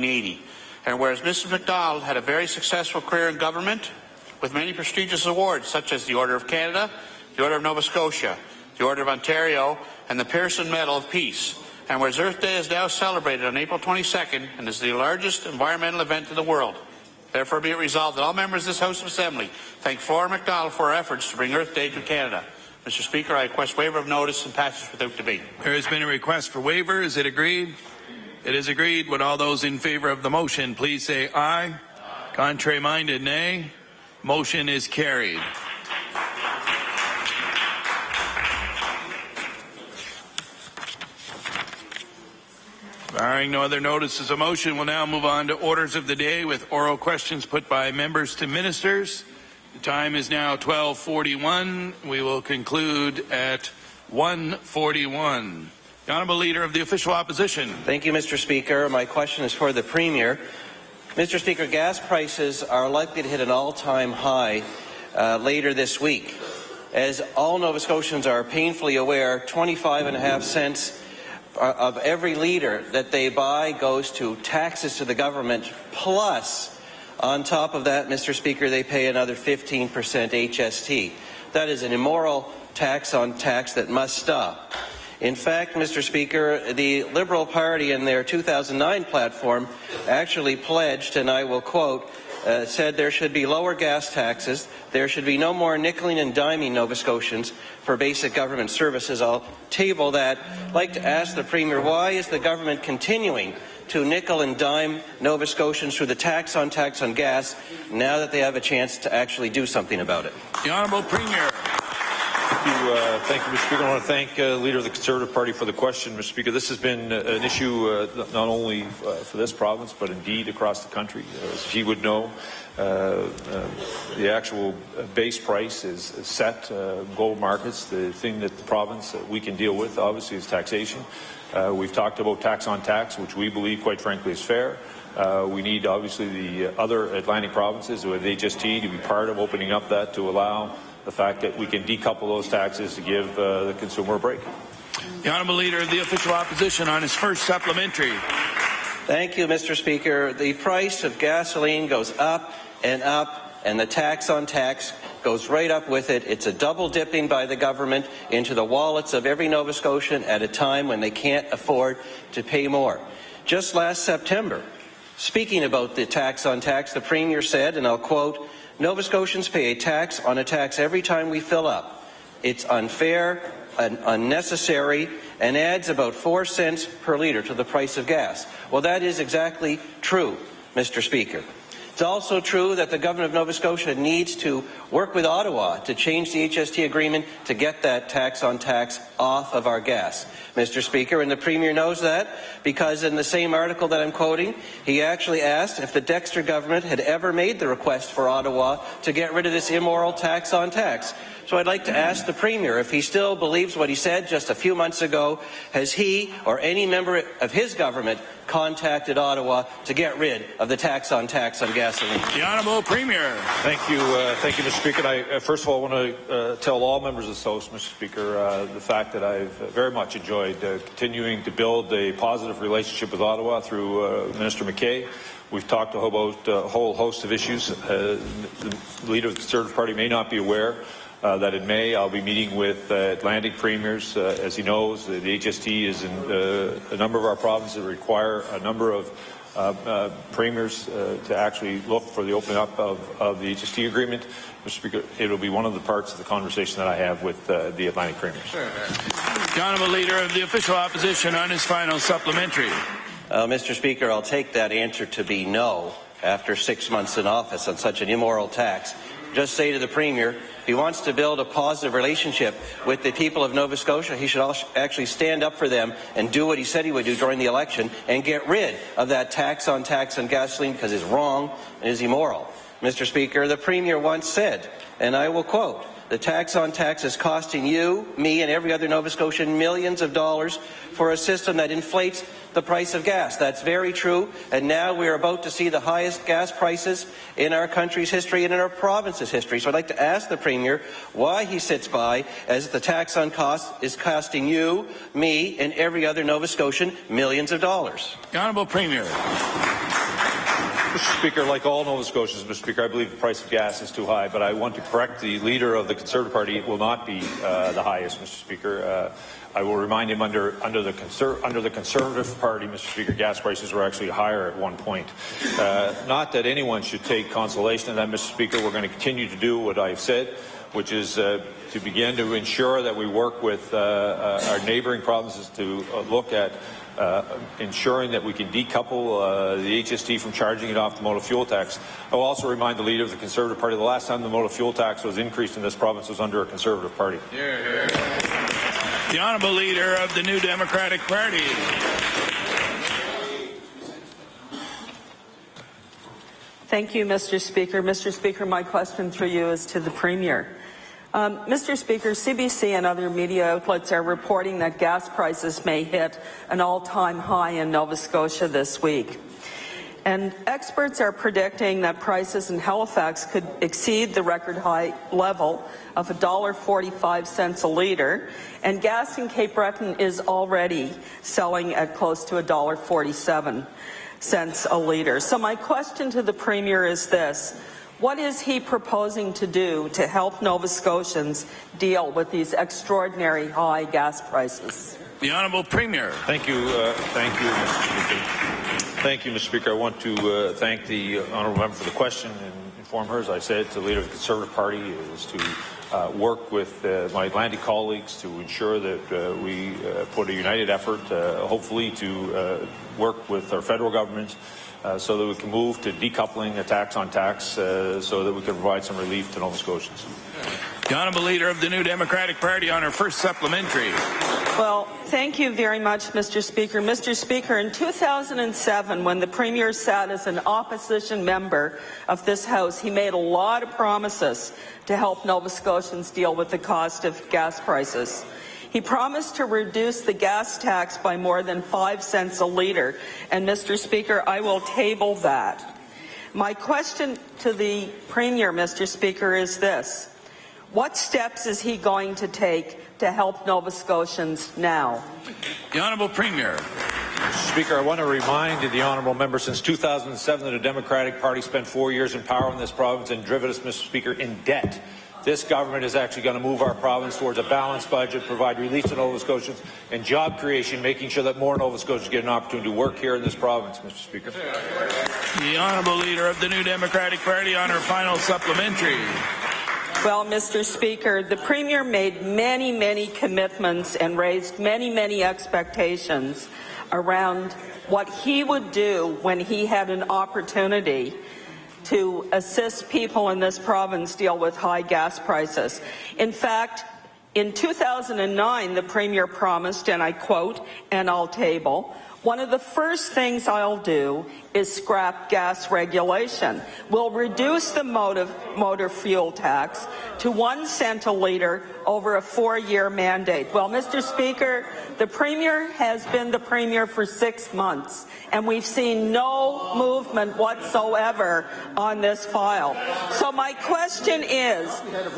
1980. And whereas Mr. MacDonald had a very successful career in government with many prestigious awards such as the Order of Canada, the Order of Nova Scotia, the Order of Ontario, and the Pearson Medal of Peace. And whereas Earth Day is now celebrated on April 22nd and is the largest environmental event in the world, therefore be it resolved that all members of this House of Assembly thank Flora MacDonald for her efforts to bring Earth Day to Canada. Mr. Speaker, I request waiver of notice and passage without debate. There has been a request for waiver. Is it agreed? It is agreed. Would all those in favour of the motion please say aye? Aye. Contrary-minded, nay. Motion is carried. Barring no other notices of motion, we'll now move on to orders of the day with oral questions put by members to ministers. The time is now 12:41. We will conclude at 1:41. The Honourable Leader of the Official Opposition. Thank you, Mr. Speaker. My question is for the Premier. Mr. Speaker, gas prices are likely to hit an all-time high later this week. As all Nova Scotians are painfully aware, 25.5 cents of every litre that they buy goes to taxes to the government, plus, on top of that, Mr. Speaker, they pay another 15% HST. That is an immoral tax on tax that must stop. In fact, Mr. Speaker, the Liberal Party in their 2009 platform actually pledged, and I will quote, said there should be lower gas taxes, there should be no more nickeling and diming Nova Scotians for basic government services. I'll table that. I'd like to ask the Premier, why is the government continuing to nickel and dime Nova Scotians through the tax on gas now that they have a chance to actually do something about it? The Honourable Premier. Thank you, Mr. Speaker. I want to thank the Leader of the Conservative Party for the question, Mr. Speaker. This has been an issue not only for this province, but indeed across the country. As he would know, the actual base price is set in global markets. The thing that the province we can deal with, obviously, is taxation. We've talked about tax on tax, which we believe, quite frankly, is fair. We need, obviously, the other Atlantic provinces with HST to be part of opening up that to allow the fact that we can decouple those taxes to give the consumer a break. The Honourable Leader of the Official Opposition on his first supplementary. Thank you, Mr. Speaker. The price of gasoline goes up, and the tax on tax goes right up with it. It's a double dipping by the government into the wallets of every Nova Scotian at a time when they can't afford to pay more. Just last September, speaking about the tax on tax, the Premier said, and I'll quote, "Nova Scotians pay a tax on a tax every time we fill up. It's unfair and unnecessary and adds about 4 cents per litre to the price of gas." Well, that is exactly true, Mr. Speaker. It's also true that the Government of Nova Scotia needs to work with Ottawa to change the HST agreement to get that tax on tax off of our gas, Mr. Speaker, and the Premier knows that because in the same article that I'm quoting, he actually asked if the Dexter government had ever made the request for Ottawa to get rid of this immoral tax on tax. So I'd like to ask the Premier if he still believes what he said just a few months ago. Has he or any member of his government contacted Ottawa to get rid of the tax on gasoline? The Honourable Premier. Thank you, Mr. Speaker. I first of all want to tell all members of the House, Mr. Speaker, the fact that I've very much enjoyed continuing to build a positive relationship with Ottawa through Minister McKay. We've talked about a whole host of issues. The Leader of the Conservative Party may not be aware that in May I'll be meeting with Atlantic premiers. As he knows, the HST is in a number of our provinces that require a number of premiers to actually look for the opening up of the HST agreement. Mr. Speaker, it will be one of the parts of the conversation that I have with the Atlantic premiers. The Honourable Leader of the Official Opposition on his final supplementary. Mr. Speaker, I'll take that answer to be no after 6 months in office on such an immoral tax. Just say to the Premier, if he wants to build a positive relationship with the people of Nova Scotia, he should actually stand up for them and do what he said he would do during the election and get rid of that tax on gasoline because it's wrong and is immoral. Mr. Speaker, the Premier once said, and I will quote, "The tax on tax is costing you, me, and every other Nova Scotian millions of dollars for a system that inflates the price of gas." That's very true, and now we're about to see the highest gas prices in our country's history and in our province's history. So I'd like to ask the Premier why he sits by as the tax on cost is costing you, me, and every other Nova Scotian millions of dollars. The Honourable Premier. Mr. Speaker, like all Nova Scotians, Mr. Speaker, I believe the price of gas is too high, but I want to correct the leader of the Conservative Party. It will not be the highest, Mr. Speaker. I will remind him under the Conservative Party, Mr. Speaker, gas prices were actually higher at one point. Not that anyone should take consolation in that, Mr. Speaker. We're going to continue to do what I've said, which is to begin to ensure that we work with our neighbouring provinces to look at ensuring that we can decouple the HST from charging it off the motor fuel tax. I will also remind the leader of the Conservative Party the last time the motor fuel tax was increased in this province was under a Conservative Party. The Honourable Leader of the New Democratic Party. Thank you, Mr. Speaker. Mr. Speaker, my question through you is to the Premier. Mr. Speaker, CBC and other media outlets are reporting that gas prices may hit an all-time high in Nova Scotia this week. And experts are predicting that prices in Halifax could exceed the record high level of $1.45 a litre, and gas in Cape Breton is already selling at close to $1.47 a litre. So my question to the Premier is this: what is he proposing to do to help Nova Scotians deal with these extraordinary high gas prices? The Honourable Premier. Thank you, Mr. Speaker. Thank you, Mr. Speaker. I want to thank the honourable member for the question and inform her, as I said, to the leader of the Conservative Party, is to work with my Atlantic colleagues to ensure that we put a united effort, hopefully to work with our federal government so that we can move to decoupling a tax on tax so that we can provide some relief to Nova Scotians. The Honourable Leader of the New Democratic Party on her first supplementary. Well, thank you very much, Mr. Speaker. Mr. Speaker, in 2007, when the Premier sat as an opposition member of this House, he made a lot of promises to help Nova Scotians deal with the cost of gas prices. He promised to reduce the gas tax by more than 5 cents a litre, and Mr. Speaker, I will table that. My question to the Premier, Mr. Speaker, is this: what steps is he going to take to help Nova Scotians now? The Honourable Premier. Mr. Speaker, I want to remind the honourable member, since 2007, the Democratic Party spent 4 years in power in this province and driven us, Mr. Speaker, in debt. This government is actually going to move our province towards a balanced budget, provide relief to Nova Scotians, and job creation, making sure that more Nova Scotians get an opportunity to work here in this province, Mr. Speaker. The Honourable Leader of the New Democratic Party on her final supplementary. Well, Mr. Speaker, the Premier made many, many commitments and raised many, many expectations around what he would do when he had an opportunity to assist people in this province deal with high gas prices. In fact, in 2009, the Premier promised, and I quote, and I'll table, "One of the first things I'll do is scrap gas regulation. We'll reduce the motor fuel tax to 1 cent a litre over a 4-year mandate." Well, Mr. Speaker, the Premier has been the Premier for 6 months, and we've seen no movement whatsoever on this file. So my question is,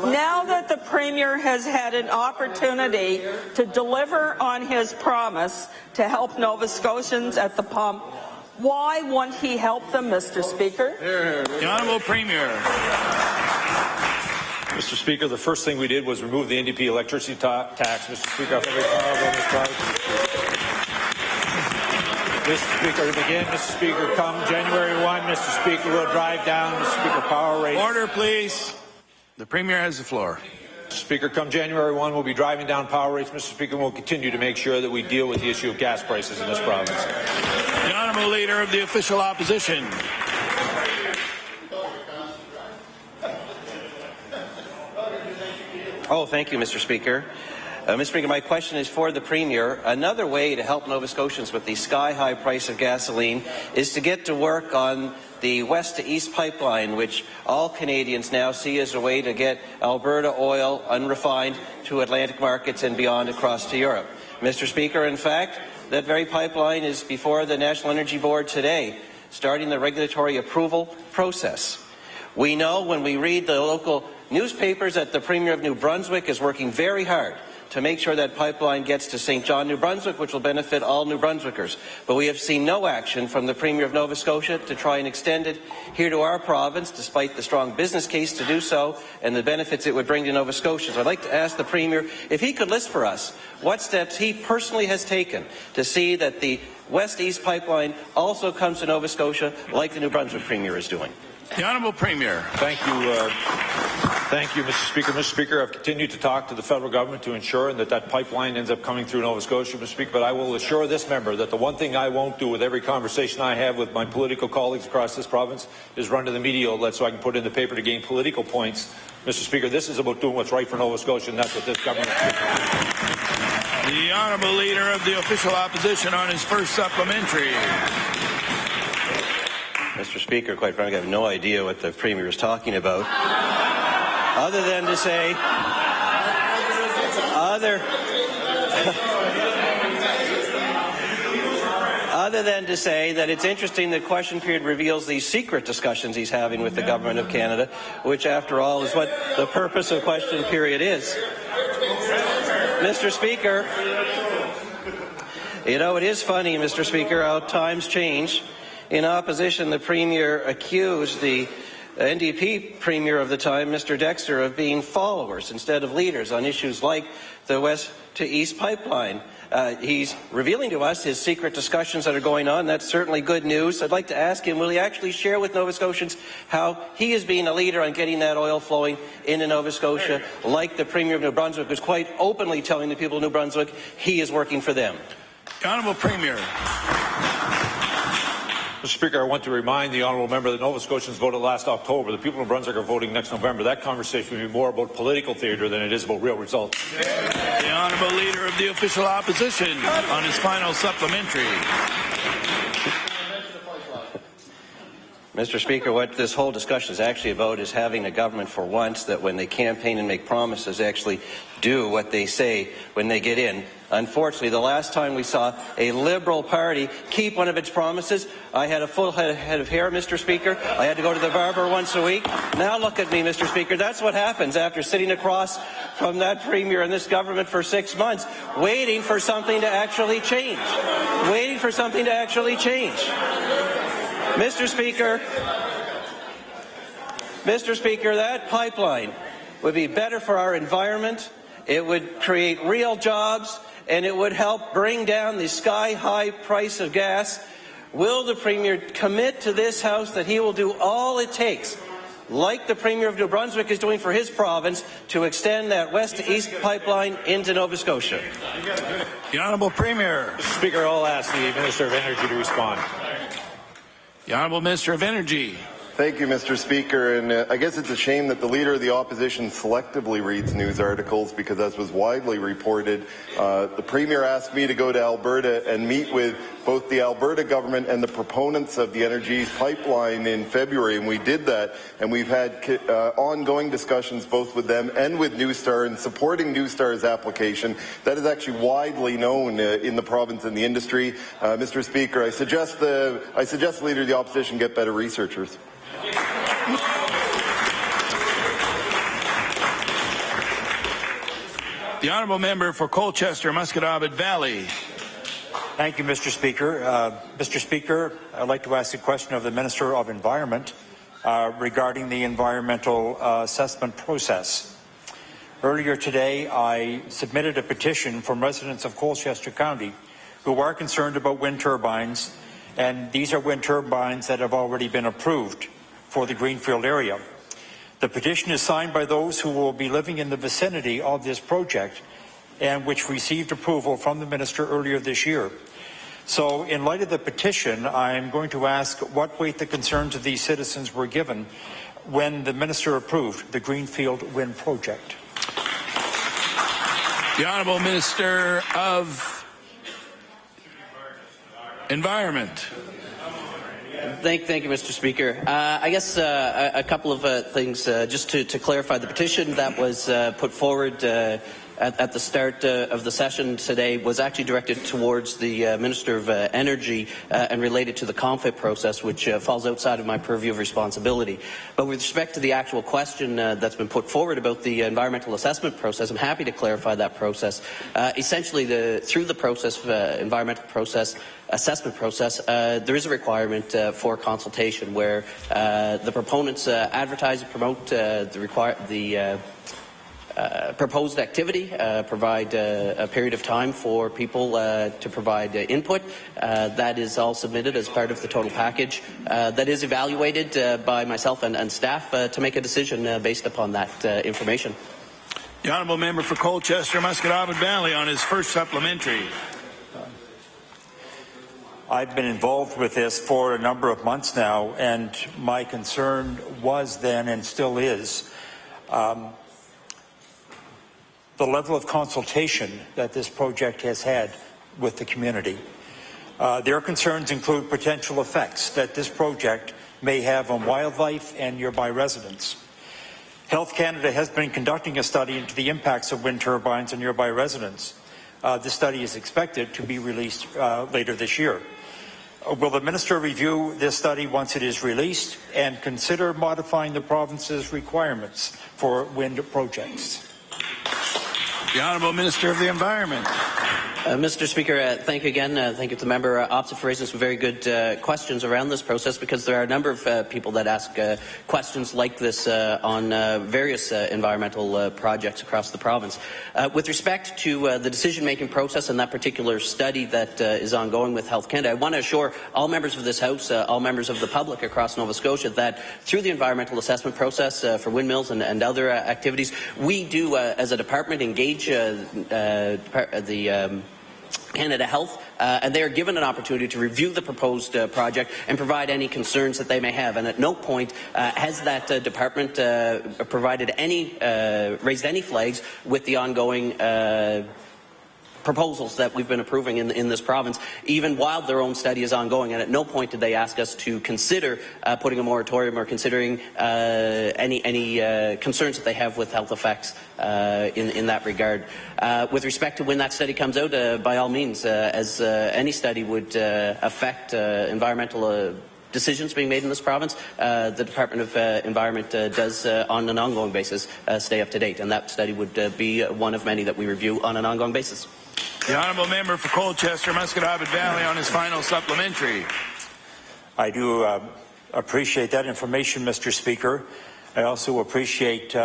now that the Premier has had an opportunity to deliver on his promise to help Nova Scotians at the pump, why won't he help them, Mr. Speaker? The Honourable Premier. Mr. Speaker, the first thing we did was remove the NDP electricity tax. Mr. Speaker, I'm very proud of this project. Mr. Speaker, to begin, Mr. Speaker, come January 1, Mr. Speaker, we'll drive down, Mr. Speaker, power rates. Order, please. The Premier has the floor. Mr. Speaker, come January 1, we'll be driving down power rates, Mr. Speaker, and we'll continue to make sure that we deal with the issue of gas prices in this province. The Honourable Leader of the Official Opposition. Oh, thank you, Mr. Speaker. Mr. Speaker, my question is for the Premier. Another way to help Nova Scotians with the sky-high price of gasoline is to get to work on the west to east pipeline, which all Canadians now see as a way to get Alberta oil unrefined to Atlantic markets and beyond across to Europe. Mr. Speaker, in fact, that very pipeline is before the National Energy Board today, starting the regulatory approval process. We know when we read the local newspapers that the Premier of New Brunswick is working very hard to make sure that pipeline gets to St. John, New Brunswick, which will benefit all New Brunswickers. But we have seen no action from the Premier of Nova Scotia to try and extend it here to our province, despite the strong business case to do so and the benefits it would bring to Nova Scotia. So I'd like to ask the Premier if he could list for us what steps he personally has taken to see that the West-East pipeline also comes to Nova Scotia, like the New Brunswick Premier is doing. The Honourable Premier. Thank you, Mr. Speaker. Mr. Speaker, I've continued to talk to the federal government to ensure that pipeline ends up coming through Nova Scotia, Mr. Speaker, but I will assure this member that the one thing I won't do with every conversation I have with my political colleagues across this province is run to the media outlet so I can put it in the paper to gain political points. Mr. Speaker, this is about doing what's right for Nova Scotia, and that's what this government is doing. The Honourable Leader of the Official Opposition on his first supplementary. Mr. Speaker, quite frankly, I have no idea what the Premier is talking about, other than to say, that it's interesting that question period reveals these secret discussions he's having with the Government of Canada, which, after all, is what the purpose of question period is. Mr. Speaker, you know, it is funny, Mr. Speaker, how times change. In opposition, the Premier accused the NDP Premier of the time, Mr. Dexter, of being followers instead of leaders on issues like the West to East pipeline. He's revealing to us his secret discussions that are going on. That's certainly good news. I'd like to ask him, will he actually share with Nova Scotians how he is being a leader on getting that oil flowing into Nova Scotia, like the Premier of New Brunswick, who's quite openly telling the people of New Brunswick he is working for them. The Honourable Premier. Mr. Speaker, I want to remind the honourable member that Nova Scotians voted last October. The people of Brunswick are voting next November. That conversation will be more about political theatre than it is about real results. The Honourable Leader of the Official Opposition on his final supplementary. Mr. Speaker, what this whole discussion is actually about is having a government for once that when they campaign and make promises actually do what they say when they get in. Unfortunately, the last time we saw a Liberal Party keep one of its promises, I had a full head of hair, Mr. Speaker. I had to go to the barber once a week. Now look at me, Mr. Speaker. That's what happens after sitting across from that Premier and this government for 6 months, waiting for something to actually change. Waiting for something to actually change. Mr. Speaker, that pipeline would be better for our environment, it would create real jobs, and it would help bring down the sky-high price of gas. Will the Premier commit to this House that he will do all it takes, like the Premier of New Brunswick is doing for his province, to extend that west to east pipeline into Nova Scotia? The Honourable Premier. Mr. Speaker, I'll ask the Minister of Energy to respond. The Honourable Minister of Energy. Thank you, Mr. Speaker. And I guess it's a shame that the Leader of the Opposition selectively reads news articles, because as was widely reported, the Premier asked me to go to Alberta and meet with both the Alberta government and the proponents of the Energy East pipeline in February, and we did that. And we've had ongoing discussions both with them and with New Star in supporting New Star's application. That is actually widely known in the province and the industry. Mr. Speaker, I suggest the Leader of the Opposition get better researchers. The Honourable Member for Colchester, Musquodoboit Valley. Thank you, Mr. Speaker. Mr. Speaker, I'd like to ask a question of the Minister of Environment regarding the environmental assessment process. Earlier today, I submitted a petition from residents of Colchester County who are concerned about wind turbines, and these are wind turbines that have already been approved for the Greenfield area. The petition is signed by those who will be living in the vicinity of this project and which received approval from the Minister earlier this year. So in light of the petition, I'm going to ask what weight the concerns of these citizens were given when the Minister approved the Greenfield Wind Project. The Honourable Minister of Environment. Thank you, Mr. Speaker. I guess a couple of things just to clarify. The petition that was put forward at the start of the session today was actually directed towards the Minister of Energy and related to the conflict process, which falls outside of my purview of responsibility. But with respect to the actual question that's been put forward about the environmental assessment process, I'm happy to clarify that process. Essentially, through the process, environmental process, assessment process, there is a requirement for consultation where the proponents advertise and promote the proposed activity, provide a period of time for people to provide input. That is all submitted as part of the total package that is evaluated by myself and staff to make a decision based upon that information. The honourable member for Colchester, Musqueam Valley, on his first supplementary. I've been involved with this for a number of months now, and my concern was then and still is the level of consultation that this project has had with the community. Their concerns include potential effects that this project may have on wildlife and nearby residents. Health Canada has been conducting a study into the impacts of wind turbines on nearby residents. This study is expected to be released later this year. Will the Minister review this study once it is released and consider modifying the province's requirements for wind projects? The Honourable Minister of the Environment. Mr. Speaker, thank you again. Thank you to the member opposite for raising some very good questions around this process, because there are a number of people that ask questions like this on various environmental projects across the province. With respect to the decision-making process and that particular study that is ongoing with Health Canada, I want to assure all members of this House, all members of the public across Nova Scotia, that through the environmental assessment process for windmills and other activities, we do, as a department, engage the Canada Health, and they are given an opportunity to review the proposed project and provide any concerns that they may have. And at no point has that department raised any flags with the ongoing proposals that we've been approving in this province, even while their own study is ongoing. And at no point did they ask us to consider putting a moratorium or considering any concerns that they have with health effects in that regard. With respect to when that study comes out, by all means, as any study would affect environmental decisions being made in this province, the Department of Environment does, on an ongoing basis, stay up to date, and that study would be one of many that we review on an ongoing basis. The honourable member for Colchester, Musqueam Valley, on his final supplementary. I do appreciate that information, Mr. Speaker. I also appreciate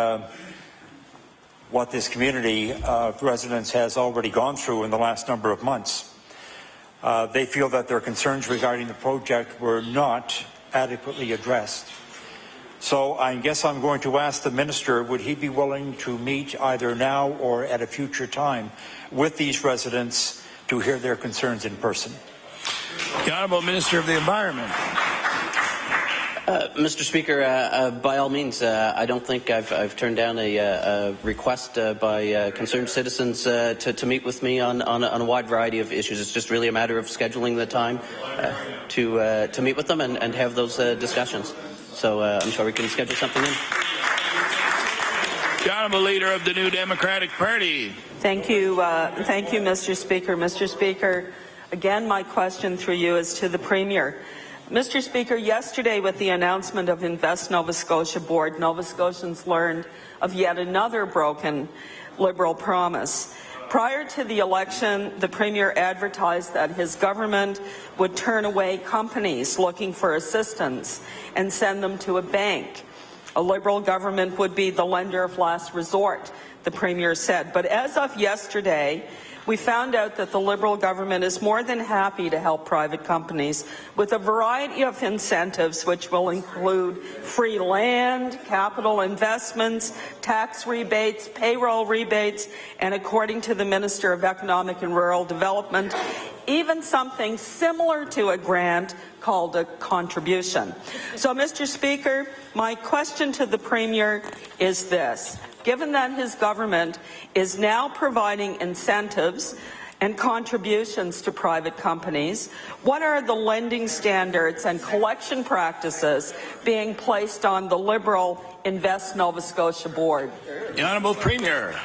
what this community of residents has already gone through in the last number of months. They feel that their concerns regarding the project were not adequately addressed. So I guess I'm going to ask the Minister, would he be willing to meet either now or at a future time with these residents to hear their concerns in person? The Honourable Minister of the Environment. Mr. Speaker, by all means, I don't think I've turned down a request by concerned citizens to meet with me on a wide variety of issues. It's just really a matter of scheduling the time to meet with them and have those discussions. So I'm sure we can schedule something in. The Honourable Leader of the New Democratic Party. Thank you, Mr. Speaker. Mr. Speaker, again, my question through you is to the Premier. Mr. Speaker, yesterday with the announcement of Invest Nova Scotia Board, Nova Scotians learned of yet another broken Liberal promise. Prior to the election, the Premier advertised that his government would turn away companies looking for assistance and send them to a bank. A Liberal government would be the lender of last resort, the Premier said. But as of yesterday, we found out that the Liberal government is more than happy to help private companies with a variety of incentives, which will include free land, capital investments, tax rebates, payroll rebates, and according to the Minister of Economic and Rural Development, even something similar to a grant called a contribution. So, Mr. Speaker, my question to the Premier is this. Given that his government is now providing incentives and contributions to private companies, what are the lending standards and collection practices being placed on the Liberal Invest Nova Scotia Board? The Honourable Premier.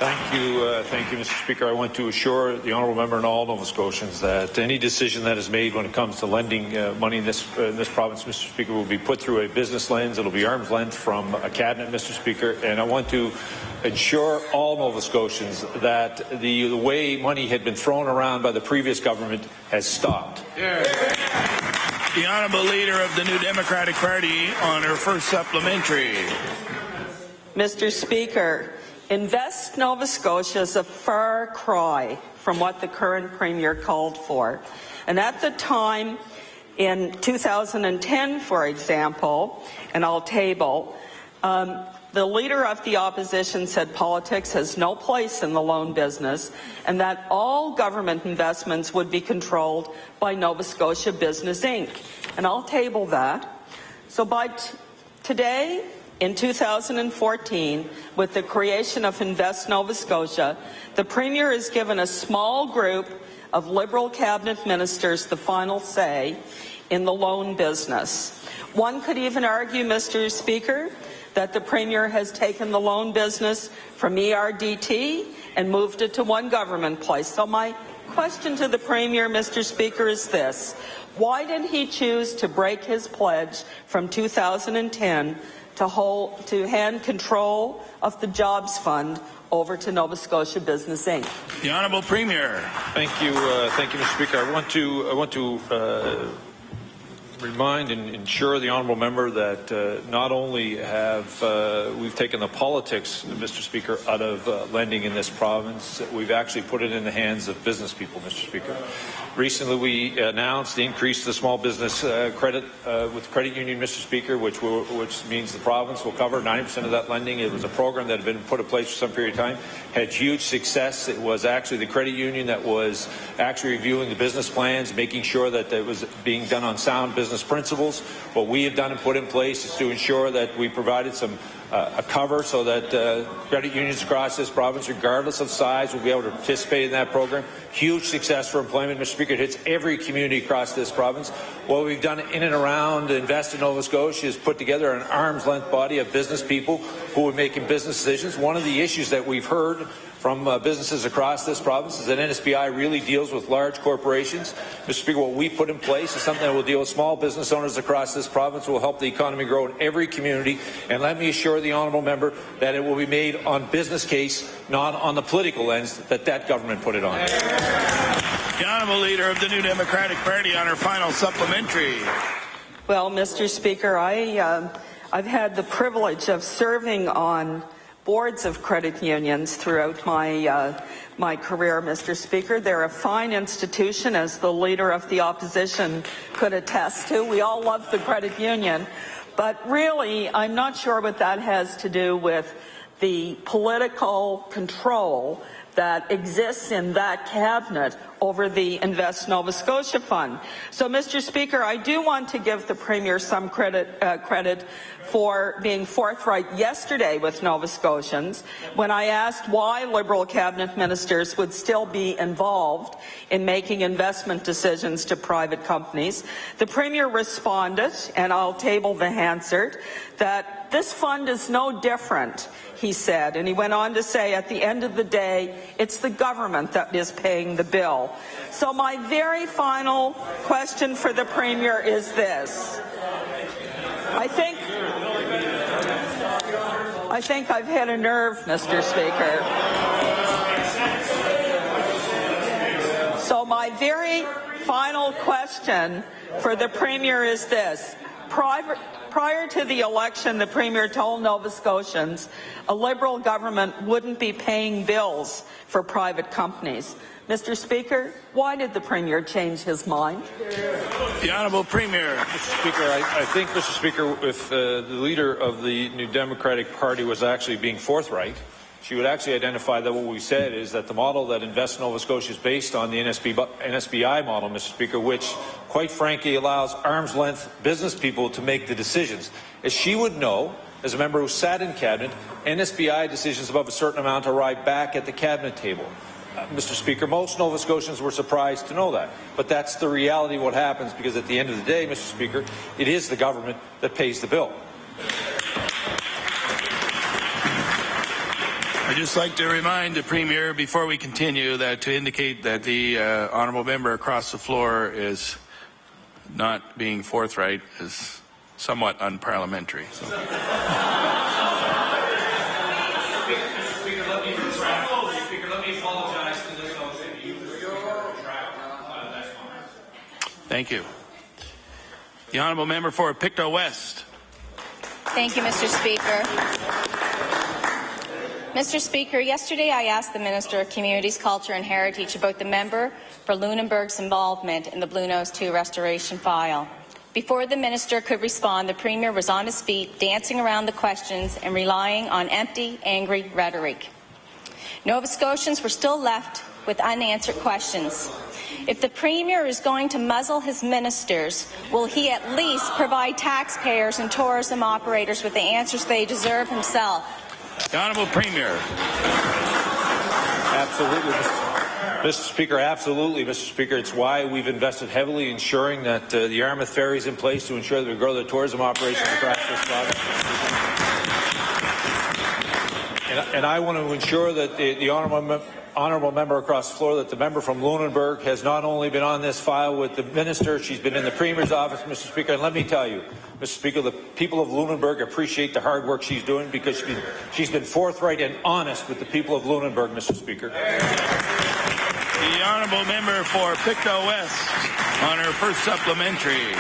Thank you, Mr. Speaker. I want to assure the honourable member and all Nova Scotians that any decision that is made when it comes to lending money in this province, Mr. Speaker, will be put through a business lens. It will be arm's length from a cabinet, Mr. Speaker, and I want to ensure all Nova Scotians that the way money had been thrown around by the previous government has stopped. Yeah. The Honourable Leader of the New Democratic Party on her first supplementary. Mr. Speaker, Invest Nova Scotia is a far cry from what the current Premier called for. And at the time, in 2010, for example, and I'll table, the Leader of the Opposition said politics has no place in the loan business and that all government investments would be controlled by Nova Scotia Business Inc. And I'll table that. So by today, in 2014, with the creation of Invest Nova Scotia, the Premier has given a small group of Liberal cabinet ministers the final say in the loan business. One could even argue, Mr. Speaker, that the Premier has taken the loan business from ERDT and moved it to one government place. So my question to the Premier, Mr. Speaker, is this. Why did he choose to break his pledge from 2010 to hand control of the Jobs Fund over to Nova Scotia Business Inc.? The Honourable Premier. Thank you, Mr. Speaker. I want to remind and ensure the honourable member that not only have we've taken the politics, Mr. Speaker, out of lending in this province, we've actually put it in the hands of business people, Mr. Speaker. Recently, we announced the increase to the small business credit with credit union, Mr. Speaker, which means the province will cover 90% of that lending. It was a program that had been put in place for some period of time, had huge success. It was actually the credit union that was actually reviewing the business plans, making sure that it was being done on sound business principles. What we have done and put in place is to ensure that we provided some a cover so that credit unions across this province, regardless of size, will be able to participate in that program. Huge success for employment, Mr. Speaker. It hits every community across this province. What we've done in and around Invest in Nova Scotia is put together an arm's-length body of business people who are making business decisions. One of the issues that we've heard from businesses across this province is that NSBI really deals with large corporations. Mr. Speaker, what we put in place is something that will deal with small business owners across this province, will help the economy grow in every community, and let me assure the honourable member that it will be made on business case, not on the political lens that government put it on. The Honourable Leader of the New Democratic Party on her final supplementary. Well, Mr. Speaker, I've had the privilege of serving on boards of credit unions throughout my career, Mr. Speaker. They're a fine institution, as the Leader of the Opposition could attest to. We all love the credit union. But really, I'm not sure what that has to do with the political control that exists in that cabinet over the Invest Nova Scotia Fund. So, Mr. Speaker, I do want to give the Premier some credit for being forthright yesterday with Nova Scotians when I asked why Liberal cabinet ministers would still be involved in making investment decisions to private companies. The Premier responded, and I'll table the answer, that this fund is no different, he said, and he went on to say, at the end of the day, it's the government that is paying the bill. So my very final question for the Premier is this. I think I've hit a nerve, Mr. Speaker. So my very final question for the Premier is this. Prior to the election, the Premier told Nova Scotians a Liberal government wouldn't be paying bills for private companies. Mr. Speaker, why did the Premier change his mind? The Honourable Premier. Mr. Speaker, I think, Mr. Speaker, if the Leader of the New Democratic Party was actually being forthright, she would actually identify that what we said is that the model that Invest Nova Scotia is based on the NSBI model, Mr. Speaker, which, quite frankly, allows arm's-length business people to make the decisions. As she would know, as a member who sat in Cabinet, NSBI decisions above a certain amount arrive back at the Cabinet table. Mr. Speaker, most Nova Scotians were surprised to know that. But that's the reality of what happens, because at the end of the day, Mr. Speaker, it is the government that pays the bill. I'd just like to remind the Premier, before we continue, that to indicate that the honourable member across the floor is not being forthright is somewhat unparliamentary. So. Thank you. The honourable member for Pictou West. Thank you, Mr. Speaker. Mr. Speaker, yesterday I asked the Minister of Communities, Culture and Heritage about the member for Lunenburg's involvement in the Blue Nose 2 restoration file. Before the Minister could respond, the Premier was on his feet, dancing around the questions and relying on empty, angry rhetoric. Nova Scotians were still left with unanswered questions. If the Premier is going to muzzle his ministers, will he at least provide taxpayers and tourism operators with the answers they deserve himself? The Honourable Premier. Absolutely, Mr. Speaker. Absolutely, Mr. Speaker. It's why we've invested heavily in ensuring that the Yarmouth ferry is in place to ensure that we grow the tourism operations across this province. And I want to ensure that the honourable member across the floor, that the member from Lunenburg has not only been on this file with the minister, she's been in the Premier's office, Mr. Speaker. And let me tell you, Mr. Speaker, the people of Lunenburg appreciate the hard work she's doing because she's been forthright and honest with the people of Lunenburg, Mr. Speaker. The honourable member for Pictou West on her first supplementary.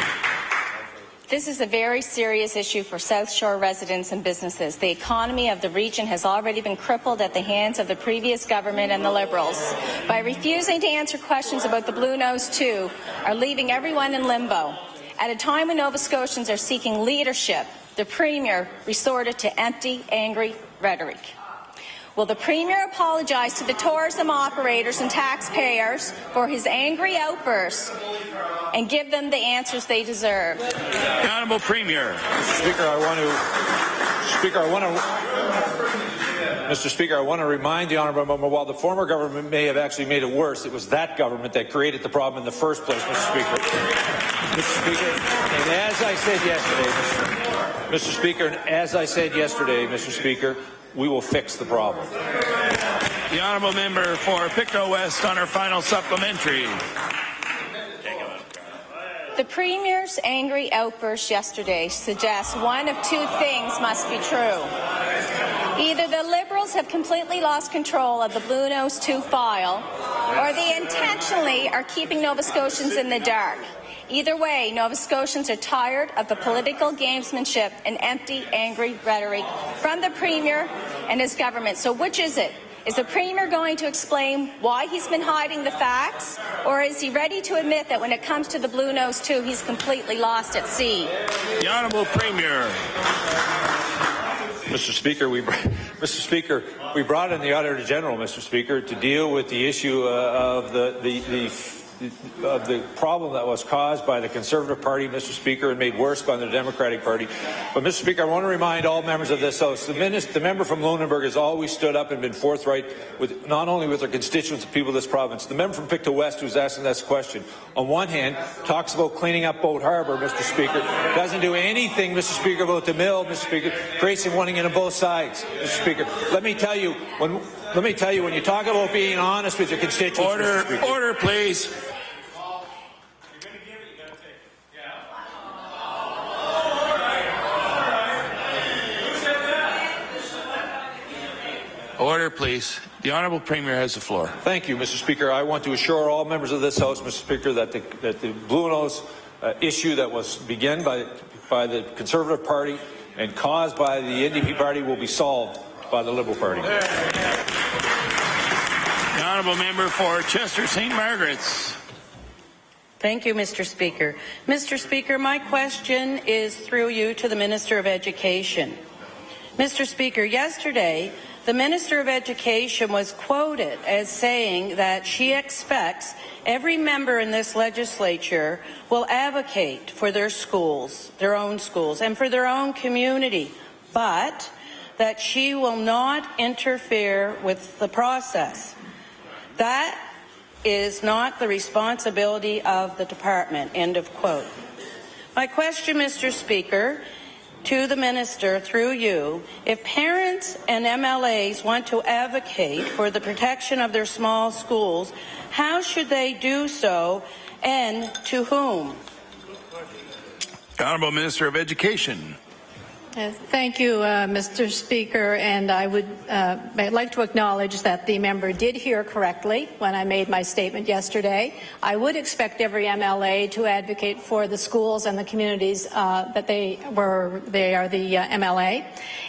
This is a very serious issue for South Shore residents and businesses. The economy of the region has already been crippled at the hands of the previous government and the Liberals. By refusing to answer questions about the Blue Nose 2 are leaving everyone in limbo. At a time when Nova Scotians are seeking leadership, the Premier resorted to empty, angry rhetoric. Will the Premier apologize to the tourism operators and taxpayers for his angry outbursts and give them the answers they deserve? The Honourable Premier. Mr. Speaker, I want to remind the honourable member, while the former government may have actually made it worse, it was that government that created the problem in the first place, Mr. Speaker. Mr. Speaker, and as I said yesterday, Mr. Speaker, we will fix the problem. The honourable member for Pictou West on her final supplementary. The Premier's angry outburst yesterday suggests one of two things must be true. Either the Liberals have completely lost control of the Blue Nose 2 file, or they intentionally are keeping Nova Scotians in the dark. Either way, Nova Scotians are tired of the political gamesmanship and empty, angry rhetoric from the Premier and his government. So which is it? Is the Premier going to explain why he's been hiding the facts, or is he ready to admit that when it comes to the Blue Nose 2, he's completely lost at sea? The Honourable Premier. Mr. Speaker, we brought in the Auditor General, Mr. Speaker, to deal with the issue of the problem that was caused by the Conservative Party, Mr. Speaker, and made worse by the Democratic Party. But, Mr. Speaker, I want to remind all members of this House, the member from Lunenburg has always stood up and been forthright with not only with their constituents, the people of this province. The member from Pictou West, who's asking this question, on one hand, talks about cleaning up Boat Harbour, Mr. Speaker, doesn't do anything, Mr. Speaker, about the mill, Mr. Speaker, creates one on both sides, Mr. Speaker. Let me tell you, when you talk about being honest with your constituents, Mr. Speaker, order, please. Order, please. The Honourable Premier has the floor. Thank you, Mr. Speaker. I want to assure all members of this House, Mr. Speaker, that the Blue Nose issue that was begun by the Conservative Party and caused by the NDP Party will be solved by the Liberal Party. The Honourable Member for Chester St. Margaret's. Thank you, Mr. Speaker. Mr. Speaker, my question is through you to the Minister of Education. Mr. Speaker, yesterday, the Minister of Education was quoted as saying that she expects every member in this legislature will advocate for their schools, their own schools, and for their own community, but that she will not interfere with the process. That is not the responsibility of the department, end of quote. My question, Mr. Speaker, to the minister through you, if parents and MLAs want to advocate for the protection of their small schools, how should they do so and to whom? The Honourable Minister of Education. Thank you, Mr. Speaker, and I'd like to acknowledge that the member did hear correctly when I made my statement yesterday. I would expect every MLA to advocate for the schools and the communities that they are the MLA.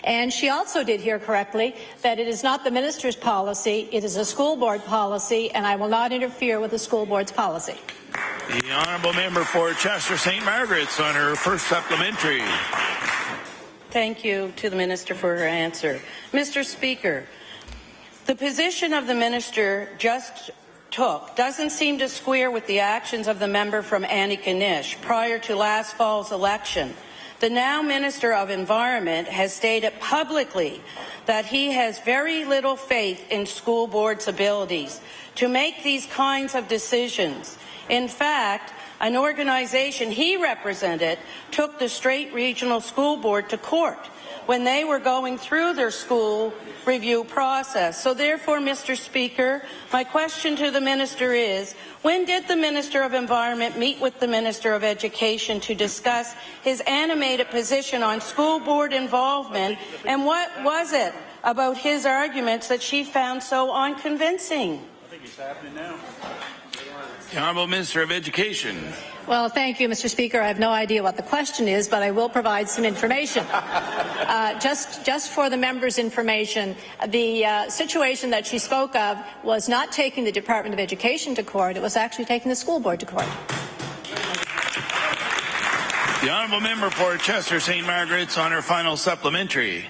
And she also did hear correctly that it is not the minister's policy, it is a school board policy, and I will not interfere with the school board's policy. The Honourable Member for Chester St. Margaret's on her first supplementary. Thank you to the Minister for her answer. Mr. Speaker, the position of the Minister just took doesn't seem to square with the actions of the member from Antigonish prior to last fall's election. The now Minister of Environment has stated publicly that he has very little faith in school boards' abilities to make these kinds of decisions. In fact, an organization he represented took the Strait Regional School Board to court when they were going through their school review process. So therefore, Mr. Speaker, my question to the Minister is, when did the Minister of Environment meet with the Minister of Education to discuss his animated position on school board involvement, and what was it about his arguments that she found so unconvincing? I think it's happening now. The Honourable Minister of Education. Well, thank you, Mr. Speaker. I have no idea what the question is, but I will provide some information. Just for the member's information, the situation that she spoke of was not taking the Department of Education to court. It was actually taking the school board to court. The Honourable Member for Chester St. Margaret's on her final supplementary.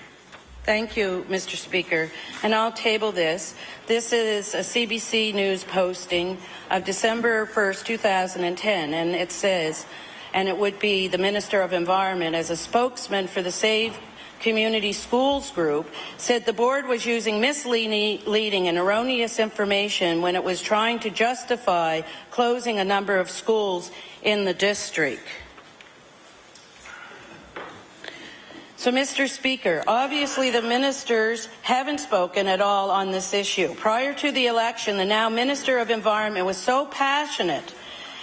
Thank you, Mr. Speaker. And I'll table this. This is a CBC News posting of December 1st, 2010, and it says, and it would be the Minister of Environment as a spokesman for the Save Community Schools Group, said the board was using misleading and erroneous information when it was trying to justify closing a number of schools in the district. So, Mr. Speaker, obviously the ministers haven't spoken at all on this issue. Prior to the election, the now Minister of Environment was so passionate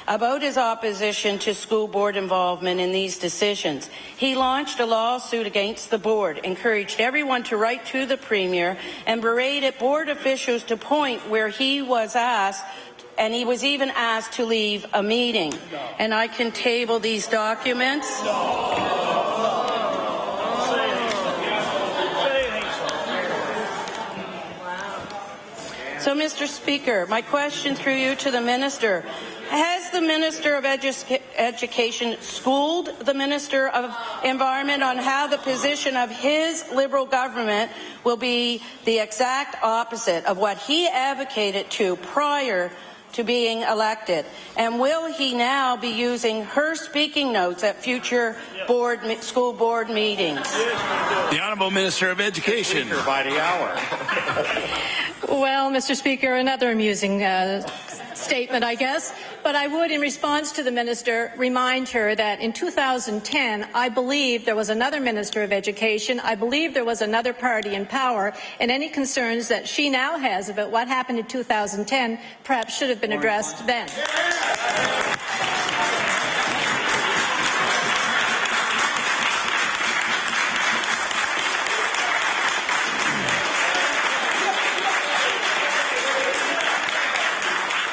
about his opposition to school board involvement in these decisions. He launched a lawsuit against the board, encouraged everyone to write to the Premier, and berated board officials to point where he was asked, and he was even asked to leave a meeting. And I can table these documents. So, Mr. Speaker, my question through you to the Minister, has the Minister of Education schooled the Minister of Environment on how the position of his Liberal government will be the exact opposite of what he advocated to prior to being elected? And will he now be using her speaking notes at future school board meetings? The Honourable Minister of Education. By the hour. Well, Mr. Speaker, another amusing statement, I guess. But I would, in response to the minister, remind her that in 2010, I believe there was another Minister of Education. I believe there was another party in power, and any concerns that she now has about what happened in 2010 perhaps should have been addressed then.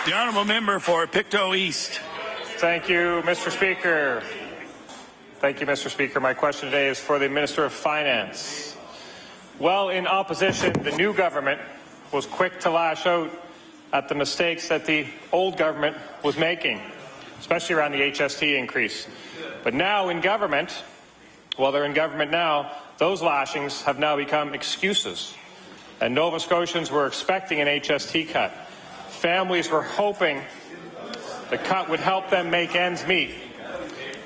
The Honourable Member for Pictou East. Thank you, Mr. Speaker. Thank you, Mr. Speaker. My question today is for the Minister of Finance. Well, in opposition, the new government was quick to lash out at the mistakes that the old government was making, especially around the HST increase. But now in government, while they're in government now, those lashings have now become excuses. And Nova Scotians were expecting an HST cut. Families were hoping the cut would help them make ends meet.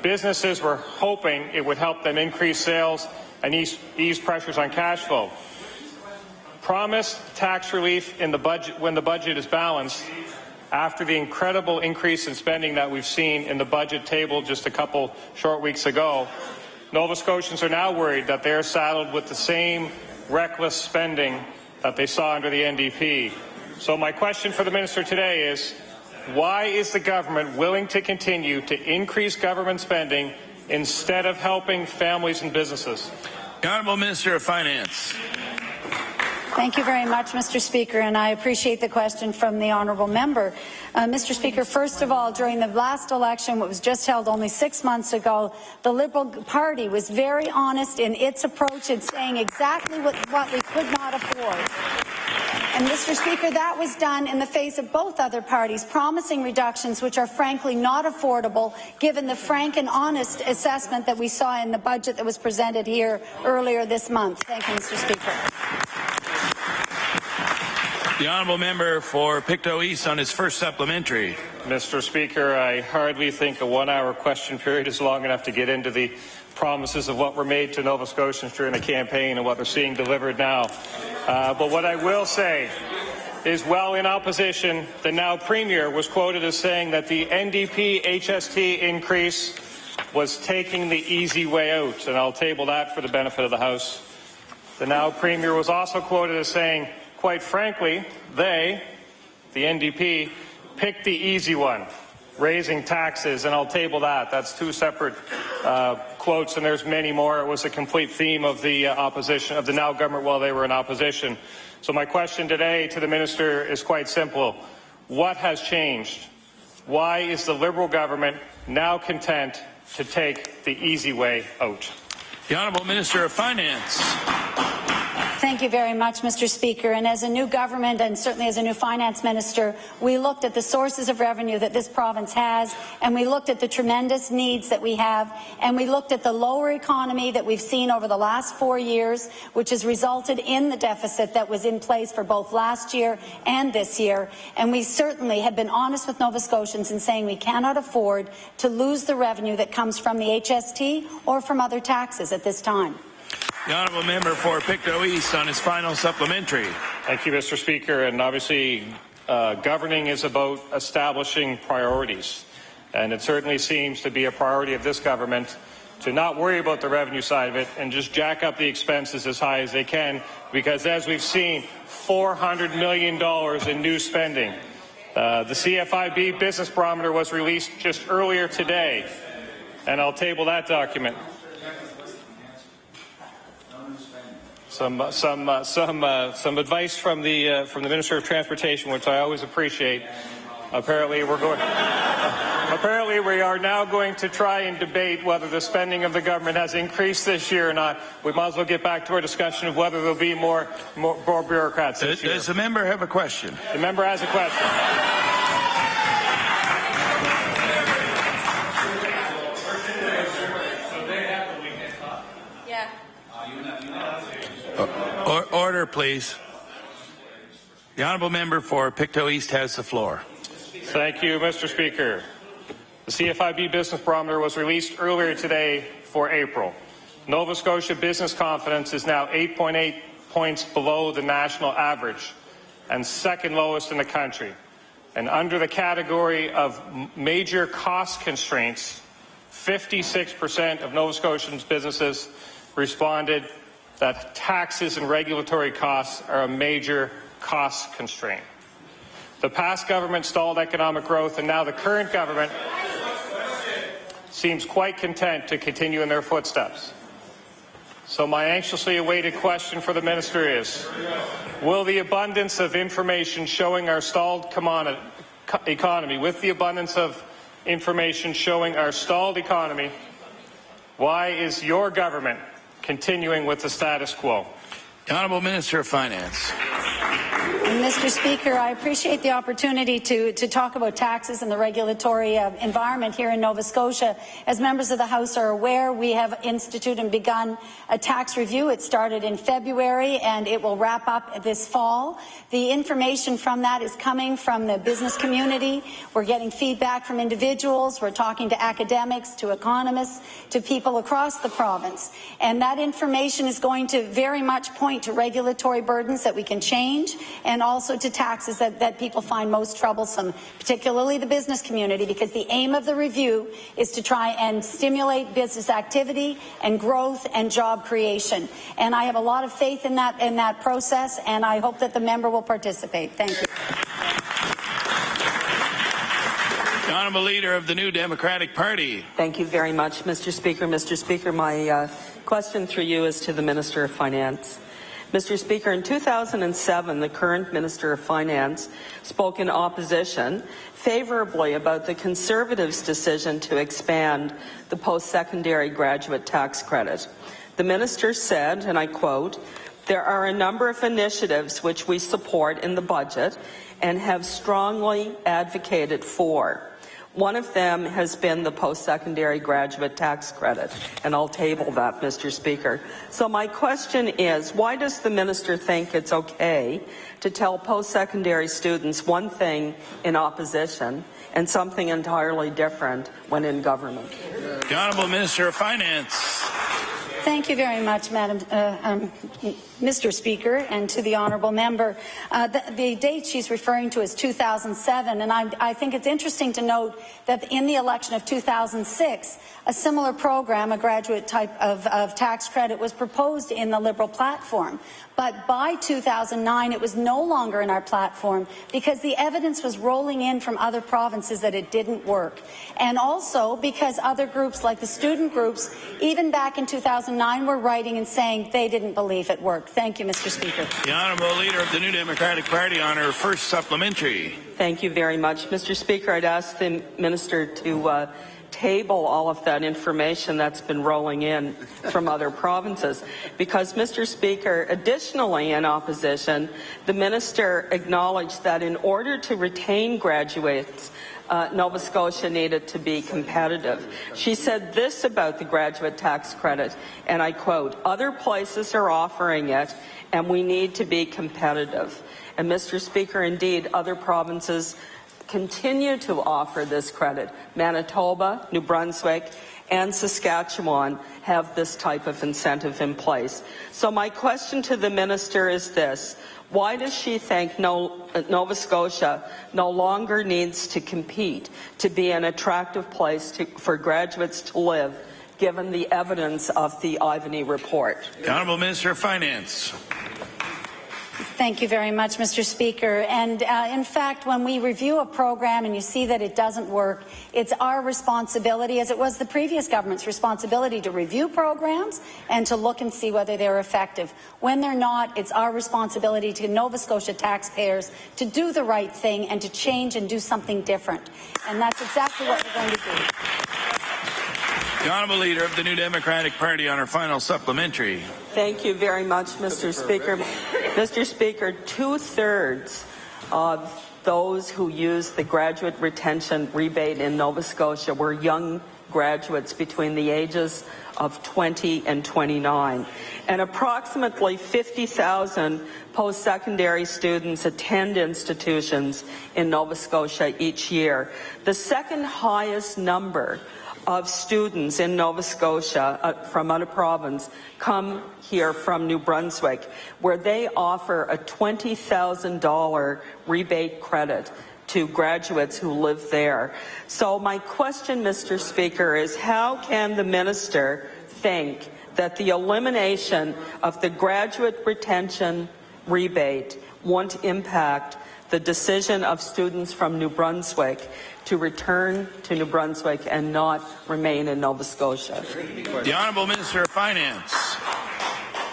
Businesses were hoping it would help them increase sales and ease pressures on cash flow. Promised tax relief in the budget when the budget is balanced, after the incredible increase in spending that we've seen in the budget table just a couple short weeks ago, Nova Scotians are now worried that they are saddled with the same reckless spending that they saw under the NDP. So my question for the minister today is, why is the government willing to continue to increase government spending instead of helping families and businesses? The Honourable Minister of Finance. Thank you very much, Mr. Speaker, and I appreciate the question from the honourable member. Mr. Speaker, first of all, during the last election, what was just held only 6 months ago, the Liberal Party was very honest in its approach in saying exactly what we could not afford. And, Mr. Speaker, that was done in the face of both other parties promising reductions which are frankly not affordable, given the frank and honest assessment that we saw in the budget that was presented here earlier this month. Thank you, Mr. Speaker. The honourable member for Pictou East on his first supplementary. Mr. Speaker, I hardly think a one-hour question period is long enough to get into the promises of what were made to Nova Scotians during the campaign and what they're seeing delivered now. But what I will say is, while in opposition, the now Premier was quoted as saying that the NDP HST increase was taking the easy way out, and I'll table that for the benefit of the House. The now Premier was also quoted as saying, quite frankly, they, the NDP, picked the easy one, raising taxes, and I'll table that. That's two separate quotes, and there's many more. It was a complete theme of the opposition, of the now government while they were in opposition. So my question today to the minister is quite simple. What has changed? Why is the Liberal government now content to take the easy way out? The Honourable Minister of Finance. Thank you very much, Mr. Speaker. And as a new government, and certainly as a new finance minister, we looked at the sources of revenue that this province has, and we looked at the tremendous needs that we have, and we looked at the lower economy that we've seen over the last 4 years, which has resulted in the deficit that was in place for both last year and this year. And we certainly have been honest with Nova Scotians in saying we cannot afford to lose the revenue that comes from the HST or from other taxes at this time. The honourable member for Pictou East on his final supplementary. Thank you, Mr. Speaker. And obviously, governing is about establishing priorities. And it certainly seems to be a priority of this government to not worry about the revenue side of it and just jack up the expenses as high as they can, because as we've seen, $400 million in new spending. The CFIB business barometer was released just earlier today, and I'll table that document. Some advice from the Minister of Transportation, which I always appreciate. Apparently, we are now going to try and debate whether the spending of the government has increased this year or not. We might as well get back to our discussion of whether there'll be more bureaucrats this year. Does the member have a question? The member has a question. Order, please. The honourable member for Pictou East has the floor. Thank you, Mr. Speaker. The CFIB business barometer was released earlier today for April. Nova Scotia business confidence is now 8.8 points below the national average and second lowest in the country. And under the category of major cost constraints, 56% of Nova Scotians businesses responded that taxes and regulatory costs are a major cost constraint. The past government stalled economic growth, and now the current government seems quite content to continue in their footsteps. So my anxiously awaited question for the minister is, will the abundance of information showing our stalled economy, why is your government continuing with the status quo? The Honourable Minister of Finance. Mr. Speaker, I appreciate the opportunity to talk about taxes and the regulatory environment here in Nova Scotia. As members of the House are aware, we have instituted and begun a tax review. It started in February and it will wrap up this fall. The information from that is coming from the business community. We're getting feedback from individuals. We're talking to academics, to economists, to people across the province. And that information is going to very much point to regulatory burdens that we can change and also to taxes that people find most troublesome, particularly the business community, because the aim of the review is to try and stimulate business activity and growth and job creation. And I have a lot of faith in that process, and I hope that the member will participate. Thank you. The Honourable Leader of the New Democratic Party. Thank you very much, Mr. Speaker. Mr. Speaker, my question through you is to the Minister of Finance. Mr. Speaker, in 2007, the current Minister of Finance spoke in opposition favorably about the Conservatives' decision to expand the post-secondary graduate tax credit. The Minister said, and I quote, "There are a number of initiatives which we support in the budget and have strongly advocated for. One of them has been the post-secondary graduate tax credit," and I'll table that, Mr. Speaker. So my question is, why does the minister think it's okay to tell post-secondary students one thing in opposition and something entirely different when in government? The Honourable Minister of Finance. Thank you very much, Mr. Speaker, and to the honourable member. The date she's referring to is 2007, and I think it's interesting to note that in the election of 2006, a similar program, a graduate type of tax credit, was proposed in the Liberal platform. But by 2009, it was no longer in our platform because the evidence was rolling in from other provinces that it didn't work. And also because other groups, like the student groups, even back in 2009, were writing and saying they didn't believe it worked. Thank you, Mr. Speaker. The Honourable Leader of the New Democratic Party on her first supplementary. Thank you very much. Mr. Speaker, I'd ask the minister to table all of that information that's been rolling in from other provinces. Because, Mr. Speaker, additionally in opposition, the minister acknowledged that in order to retain graduates, Nova Scotia needed to be competitive. She said this about the graduate tax credit, and I quote, "Other places are offering it, and we need to be competitive." And, Mr. Speaker, indeed, other provinces continue to offer this credit. Manitoba, New Brunswick, and Saskatchewan have this type of incentive in place. So my question to the minister is this: why does she think Nova Scotia no longer needs to compete to be an attractive place for graduates to live, given the evidence of the Ivany report? The Honourable Minister of Finance. Thank you very much, Mr. Speaker. And in fact, when we review a program and you see that it doesn't work, it's our responsibility, as it was the previous government's responsibility, to review programs and to look and see whether they're effective. When they're not, it's our responsibility to Nova Scotia taxpayers to do the right thing and to change and do something different. And that's exactly what we're going to do. The Honourable Leader of the New Democratic Party on her final supplementary. Thank you very much, Mr. Speaker. Mr. Speaker, 2/3 of those who used the graduate retention rebate in Nova Scotia were young graduates between the ages of 20 and 29. And approximately 50,000 post-secondary students attend institutions in Nova Scotia each year. The second highest number of students in Nova Scotia from out of province come here from New Brunswick, where they offer a $20,000 rebate credit to graduates who live there. So my question, Mr. Speaker, is how can the minister think that the elimination of the graduate retention rebate won't impact the decision of students from New Brunswick to return to New Brunswick and not remain in Nova Scotia? The Honourable Minister of Finance.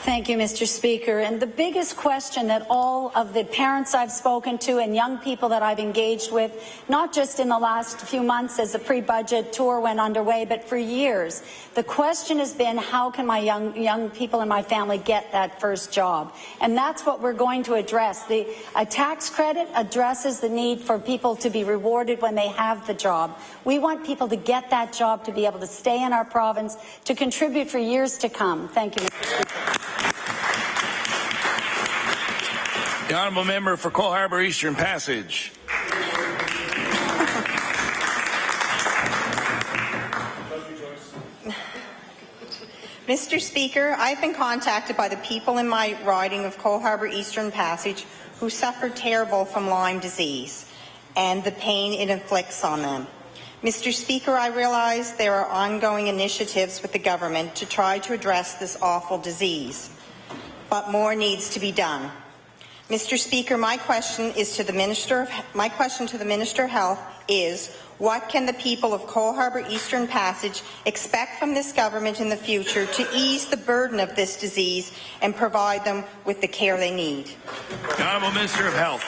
Thank you, Mr. Speaker. And the biggest question that all of the parents I've spoken to and young people that I've engaged with, not just in the last few months as the pre-budget tour went underway, but for years, the question has been, how can my young people in my family get that first job? And that's what we're going to address. A tax credit addresses the need for people to be rewarded when they have the job. We want people to get that job, to be able to stay in our province, to contribute for years to come. Thank you, Mr. Speaker. The Honourable Member for Cole Harbour Eastern Passage. Mr. Speaker, I've been contacted by the people in my riding of Cole Harbour Eastern Passage who suffer terrible from Lyme disease and the pain it inflicts on them. Mr. Speaker, I realize there are ongoing initiatives with the government to try to address this awful disease, but more needs to be done. Mr. Speaker, my question to the Minister of Health is, what can the people of Cole Harbour Eastern Passage expect from this government in the future to ease the burden of this disease and provide them with the care they need? The Honourable Minister of Health.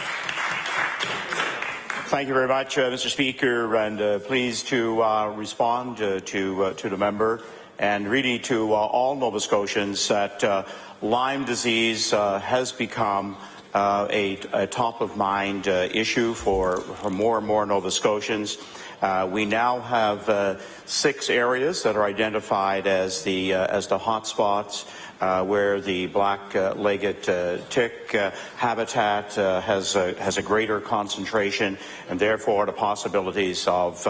Thank you very much, Mr. Speaker, and pleased to respond to the member and really to all Nova Scotians that Lyme disease has become a top-of-mind issue for more and more Nova Scotians. We now have 6 areas that are identified as the hot spots where the black-legged tick habitat has a greater concentration, and therefore the possibilities of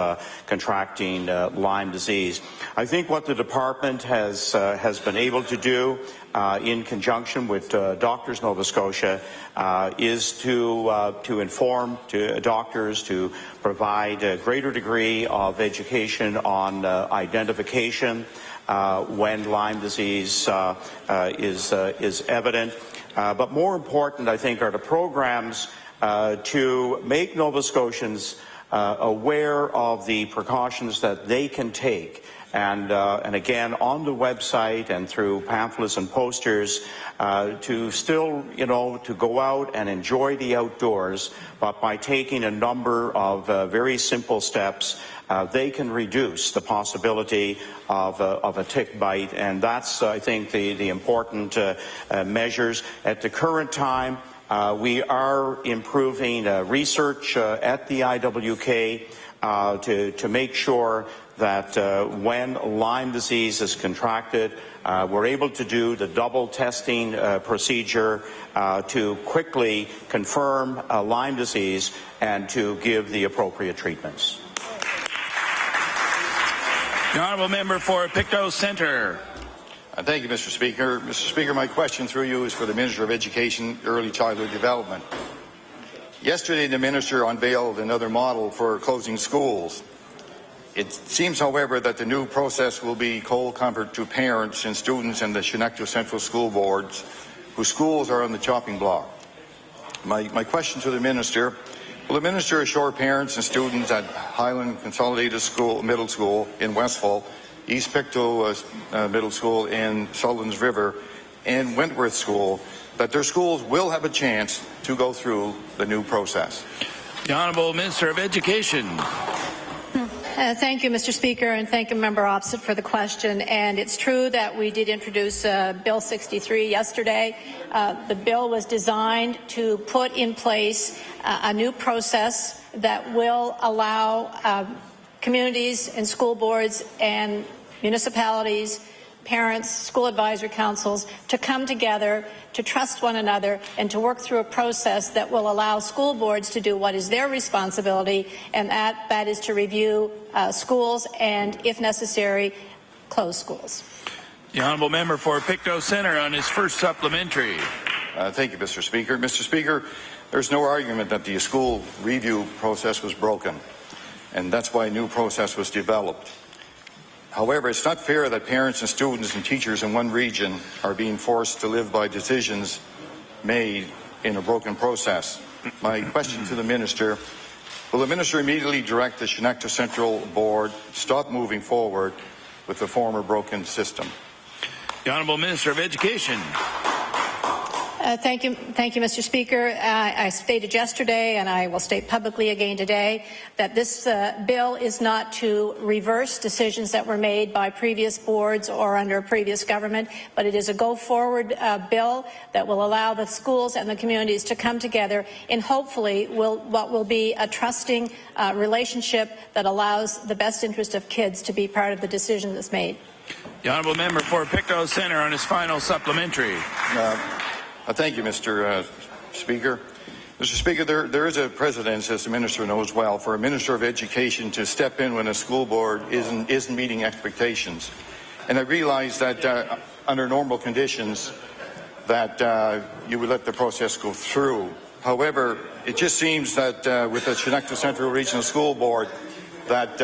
contracting Lyme disease. I think what the department has been able to do in conjunction with Doctors Nova Scotia is to inform doctors, to provide a greater degree of education on identification when Lyme disease is evident. But more important, I think, are the programs to make Nova Scotians aware of the precautions that they can take. And again, on the website and through pamphlets and posters, to still, to go out and enjoy the outdoors, but by taking a number of very simple steps, they can reduce the possibility of a tick bite. And that's, I think, the important measures. At the current time, we are improving research at the IWK to make sure that when Lyme disease is contracted, we're able to do the double testing procedure to quickly confirm Lyme disease and to give the appropriate treatments. The Honourable Member for Pictou Centre. Thank you, Mr. Speaker. Mr. Speaker, my question through you is for the Minister of Education, Early Childhood Development. Yesterday, the Minister unveiled another model for closing schools. It seems, however, that the new process will be cold comfort to parents and students in the Shinekto Central School Boards whose schools are on the chopping block. My question to the Minister, will the Minister assure parents and students at Highland Consolidated Middle School in Westville, East Pictou Middle School in Sullivan's River, and Wentworth School that their schools will have a chance to go through the new process? The Honourable Minister of Education. Thank you, Mr. Speaker, and thank you, Member Opposite, for the question. And it's true that we did introduce Bill 63 yesterday. The bill was designed to put in place a new process that will allow communities and school boards and municipalities, parents, school advisory councils to come together, to trust one another, and to work through a process that will allow school boards to do what is their responsibility, and that is to review schools and, if necessary, close schools. The Honourable Member for Pictou Centre on his first supplementary. Thank you, Mr. Speaker. Mr. Speaker, there's no argument that the school review process was broken, and that's why a new process was developed. However, it's not fair that parents and students and teachers in one region are being forced to live by decisions made in a broken process. My question to the Minister, will the Minister immediately direct the Shinekto Central Board stop moving forward with the former broken system? The Honourable Minister of Education. Thank you, Mr. Speaker. I stated yesterday, and I will state publicly again today, that this bill is not to reverse decisions that were made by previous boards or under a previous government, but it is a go-forward bill that will allow the schools and the communities to come together in hopefully what will be a trusting relationship that allows the best interest of kids to be part of the decision that's made. The Honourable Member for Pictou Centre on his final supplementary. Thank you, Mr. Speaker. Mr. Speaker, there is a precedent, as the Minister knows well, for a Minister of Education to step in when a school board isn't meeting expectations. And I realize that under normal conditions that you would let the process go through. However, it just seems that with the Schenectady Central Regional School Board that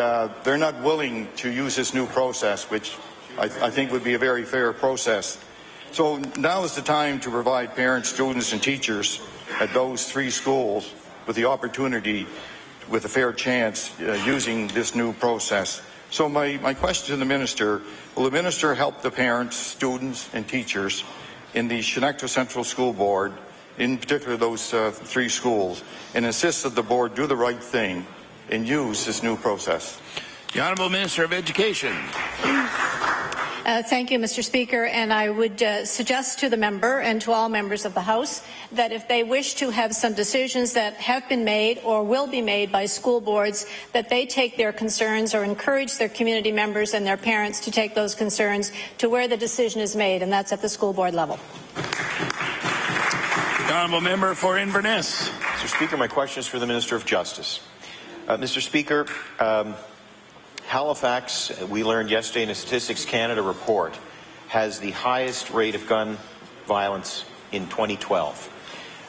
they're not willing to use this new process, which I think would be a very fair process. So now is the time to provide parents, students and teachers at those 3 schools with the opportunity, with a fair chance, using this new process. So my question to the Minister, will the Minister help the parents, students and teachers in the Schenectady Central School Board, in particular those 3 schools, and insist that the Board do the right thing and use this new process? The Honourable Minister of Education. Thank you, Mr. Speaker, and I would suggest to the member and to all members of the House that if they wish to have some decisions that have been made or will be made by school boards, that they take their concerns or encourage their community members and their parents to take those concerns to where the decision is made, and that's at the school board level. The Honourable Member for Inverness. Mr. Speaker, my question is for the Minister of Justice. Mr. Speaker, Halifax, we learned yesterday in a Statistics Canada report, has the highest rate of gun violence in 2012.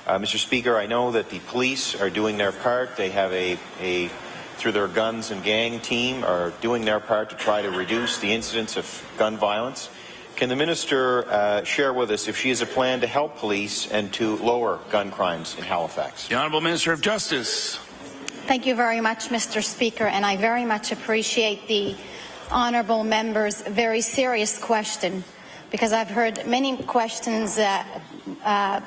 Mr. Speaker, I know that the police are doing their part. They have through their guns and gang team, are doing their part to try to reduce the incidence of gun violence. Can the Minister share with us if she has a plan to help police and to lower gun crimes in Halifax? The Honourable Minister of Justice. Thank you very much, Mr. Speaker, and I very much appreciate the honourable member's very serious question, because I've heard many questions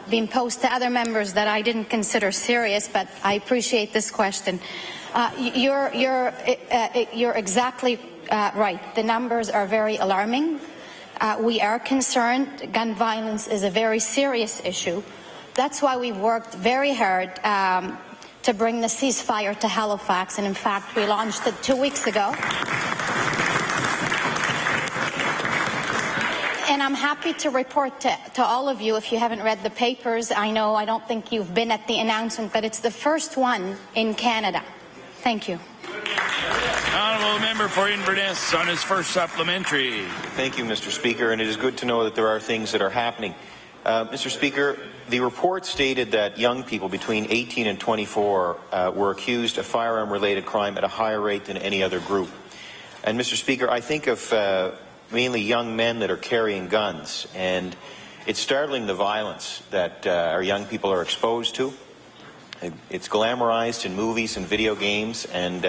being posed to other members that I didn't consider serious, but I appreciate this question. You're exactly right. The numbers are very alarming. We are concerned. Gun violence is a very serious issue. That's why we've worked very hard to bring the ceasefire to Halifax, and in fact we launched it 2 weeks ago. And I'm happy to report to all of you, if you haven't read the papers, I don't think you've been at the announcement, but it's the first one in Canada. Thank you. Honourable Member for Inverness on his first supplementary. Thank you, Mr. Speaker, and it is good to know that there are things that are happening. Mr. Speaker, the report stated that young people between 18 and 24 were accused of firearm-related crime at a higher rate than any other group. And, Mr. Speaker, I think of mainly young men that are carrying guns, and it's startling the violence that our young people are exposed to. It's glamorized in movies and video games, and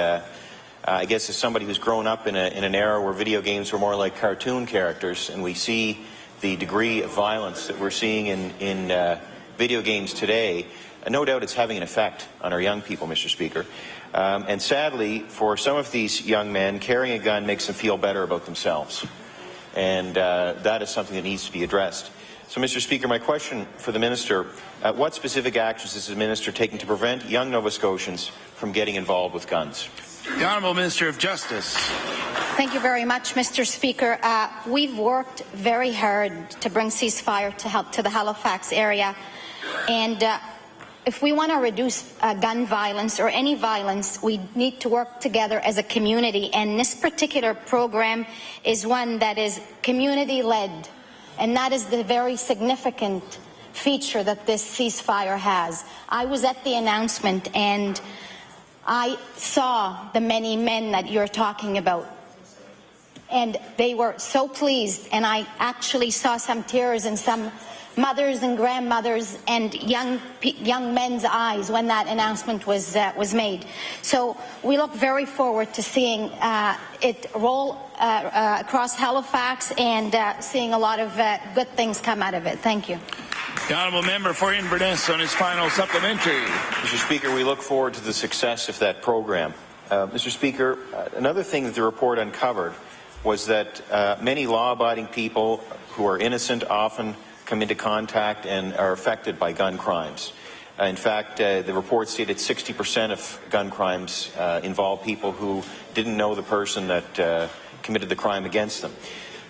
I guess as somebody who's grown up in an era where video games were more like cartoon characters, and we see the degree of violence that we're seeing in video games today, no doubt it's having an effect on our young people, Mr. Speaker. And sadly, for some of these young men, carrying a gun makes them feel better about themselves. And that is something that needs to be addressed. So, Mr. Speaker, my question for the Minister, what specific actions is the Minister taking to prevent young Nova Scotians from getting involved with guns? The Honourable Minister of Justice. Thank you very much, Mr. Speaker. We've worked very hard to bring ceasefire to the Halifax area, and if we want to reduce gun violence or any violence, we need to work together as a community, and this particular program is one that is community-led, and that is the very significant feature that this ceasefire has. I was at the announcement, and I saw the many men that you're talking about, and they were so pleased, and I actually saw some tears in some mothers and grandmothers and young men's eyes when that announcement was made. So we look very forward to seeing it roll across Halifax and seeing a lot of good things come out of it. Thank you. The Honourable Member for Inverness on his final supplementary. Mr. Speaker, we look forward to the success of that program. Mr. Speaker, another thing that the report uncovered was that many law-abiding people who are innocent often come into contact and are affected by gun crimes. In fact, the report stated 60% of gun crimes involve people who didn't know the person that committed the crime against them.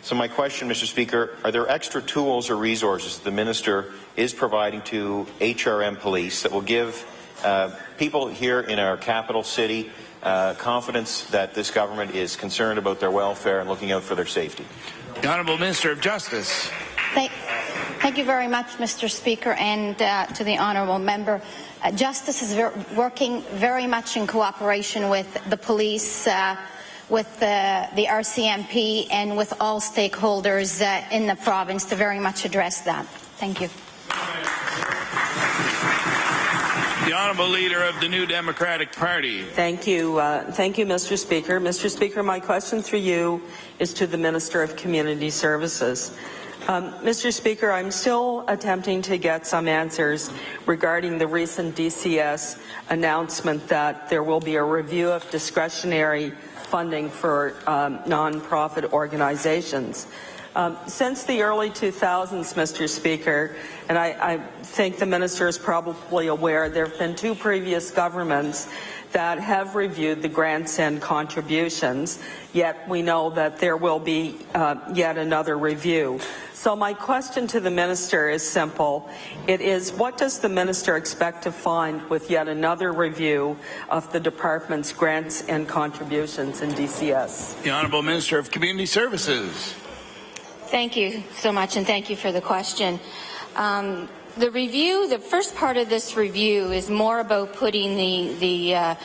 So my question, Mr. Speaker, are there extra tools or resources the Minister is providing to HRM Police that will give people here in our capital city confidence that this government is concerned about their welfare and looking out for their safety? The Honourable Minister of Justice. Thank you very much, Mr. Speaker, and to the honourable member. Justice is working very much in cooperation with the police, with the RCMP, and with all stakeholders in the province to very much address that. Thank you. The Honourable Leader of the New Democratic Party. Thank you. Thank you, Mr. Speaker. Mr. Speaker, my question through you is to the Minister of Community Services. Mr. Speaker, I'm still attempting to get some answers regarding the recent DCS announcement that there will be a review of discretionary funding for non-profit organizations. Since the early 2000s, Mr. Speaker, and I think the Minister is probably aware, there have been two previous governments that have reviewed the grants and contributions, yet we know that there will be yet another review. So my question to the Minister is simple. It is, what does the Minister expect to find with yet another review of the Department's grants and contributions in DCS? The Honourable Minister of Community Services. Thank you so much, and thank you for the question. The review, the first part of this review is more about putting the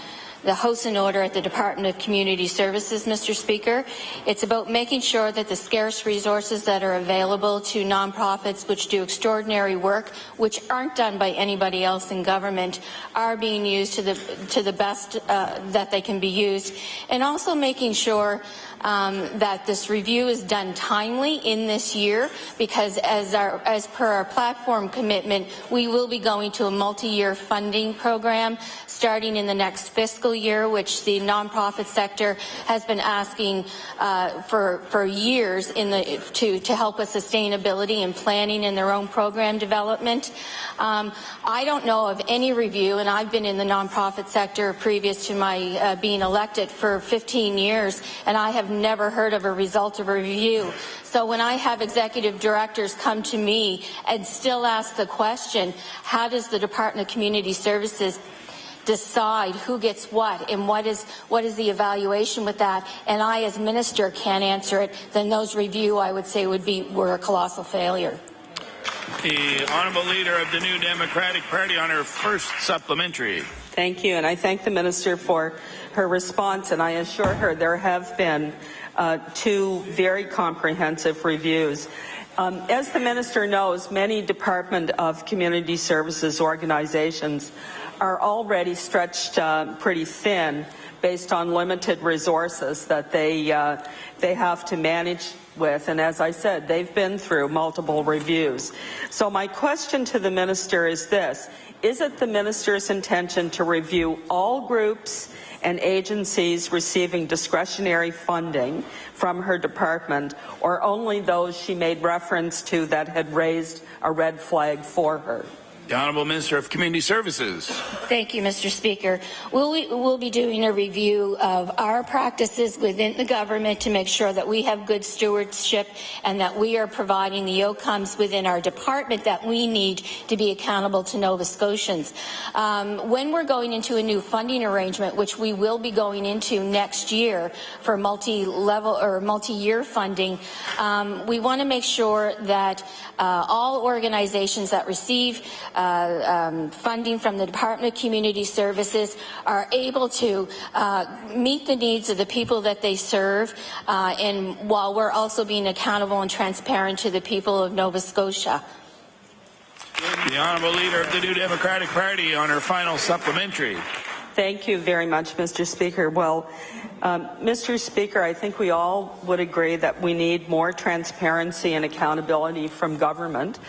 house in order at the Department of Community Services, Mr. Speaker. It's about making sure that the scarce resources that are available to nonprofits which do extraordinary work, which aren't done by anybody else in government, are being used to the best that they can be used, and also making sure that this review is done timely in this year, because as per our platform commitment, we will be going to a multi-year funding program starting in the next fiscal year, which the nonprofit sector has been asking for years to help with sustainability and planning in their own program development. I don't know of any review, and I've been in the nonprofit sector previous to my being elected for 15 years, and I have never heard of a result of a review. So when I have executive directors come to me and still ask the question, how does the Department of Community Services decide who gets what and what is the evaluation with that, and I as minister can't answer it, then those review, I would say, were a colossal failure. The Honourable Leader of the New Democratic Party on her first supplementary. Thank you, and I thank the Minister for her response, and I assure her there have been two very comprehensive reviews. As the Minister knows, many Department of Community Services organizations are already stretched pretty thin based on limited resources that they have to manage with, and as I said, they've been through multiple reviews. So my question to the Minister is this: is it the Minister's intention to review all groups and agencies receiving discretionary funding from her department, or only those she made reference to that had raised a red flag for her? The Honourable Minister of Community Services. Thank you, Mr. Speaker. We'll be doing a review of our practices within the government to make sure that we have good stewardship and that we are providing the outcomes within our department that we need to be accountable to Nova Scotians. When we're going into a new funding arrangement, which we will be going into next year for multi-level or multi-year funding, we want to make sure that all organizations that receive funding from the Department of Community Services are able to meet the needs of the people that they serve, and while we're also being accountable and transparent to the people of Nova Scotia. The Honourable Leader of the New Democratic Party on her final supplementary. Thank you very much, Mr. Speaker. Well, Mr. Speaker, I think we all would agree that we need more transparency and accountability from government.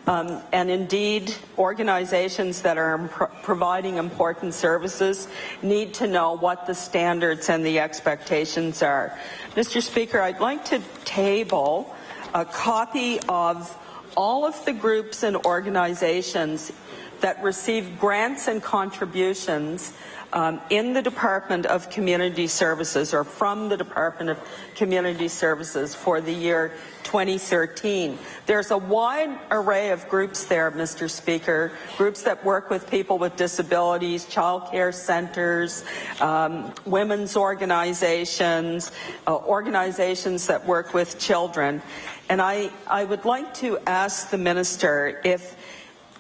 And indeed, organizations that are providing important services need to know what the standards and the expectations are. Mr. Speaker, I'd like to table a copy of all of the groups and organizations that receive grants and contributions in the Department of Community Services or from the Department of Community Services for the year 2013. There's a wide array of groups there, Mr. Speaker, groups that work with people with disabilities, child care centers, women's organizations, organizations that work with children. And I would like to ask the Minister if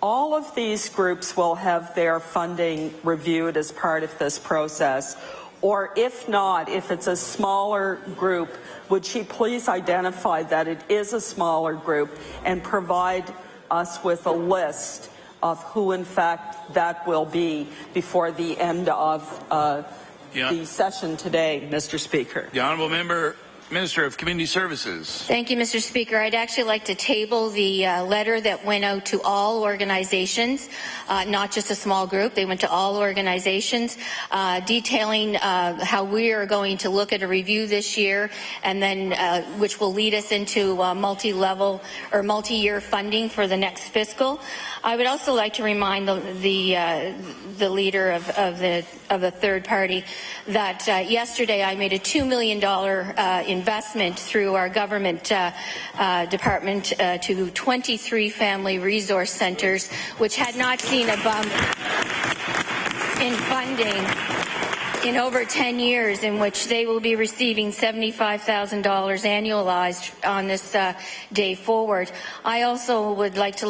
all of these groups will have their funding reviewed as part of this process, or if not, if it's a smaller group, would she please identify that it is a smaller group and provide us with a list of who in fact that will be before the end of the session today, Mr. Speaker? The Honourable Member, Minister of Community Services. Thank you, Mr. Speaker. I'd actually like to table the letter that went out to all organizations, not just a small group. They went to all organizations, detailing how we are going to look at a review this year, and then which will lead us into multi-level or multi-year funding for the next fiscal. I would also like to remind the leader of the third party that yesterday I made a $2 million investment through our government department to 23 family resource centers, which had not seen a bump in funding in over 10 years, in which they will be receiving $75,000 annualized on this day forward. I also would like to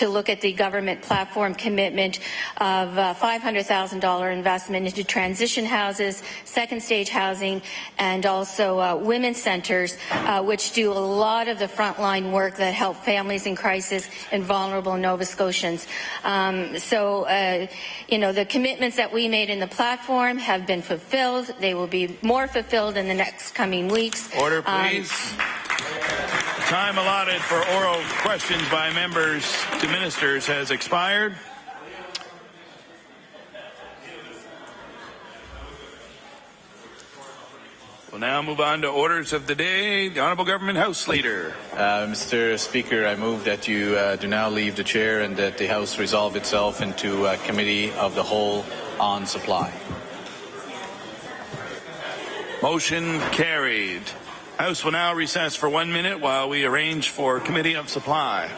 look at the government platform commitment of $500,000 investment into transition houses, second stage housing, and also women's centers, which do a lot of the frontline work that help families in crisis and vulnerable Nova Scotians. You know, the commitments that we made in the platform have been fulfilled. They will be more fulfilled in the next coming weeks. Order, please. Time allotted for oral questions by members to ministers has expired. We'll now move on to orders of the day. The Honourable Government House Leader. Mr. Speaker, I move that you do now leave the chair and that the House resolve itself into a committee of the whole on supply. Motion carried. House will now recess for 1 minute while we arrange for Committee of Supply.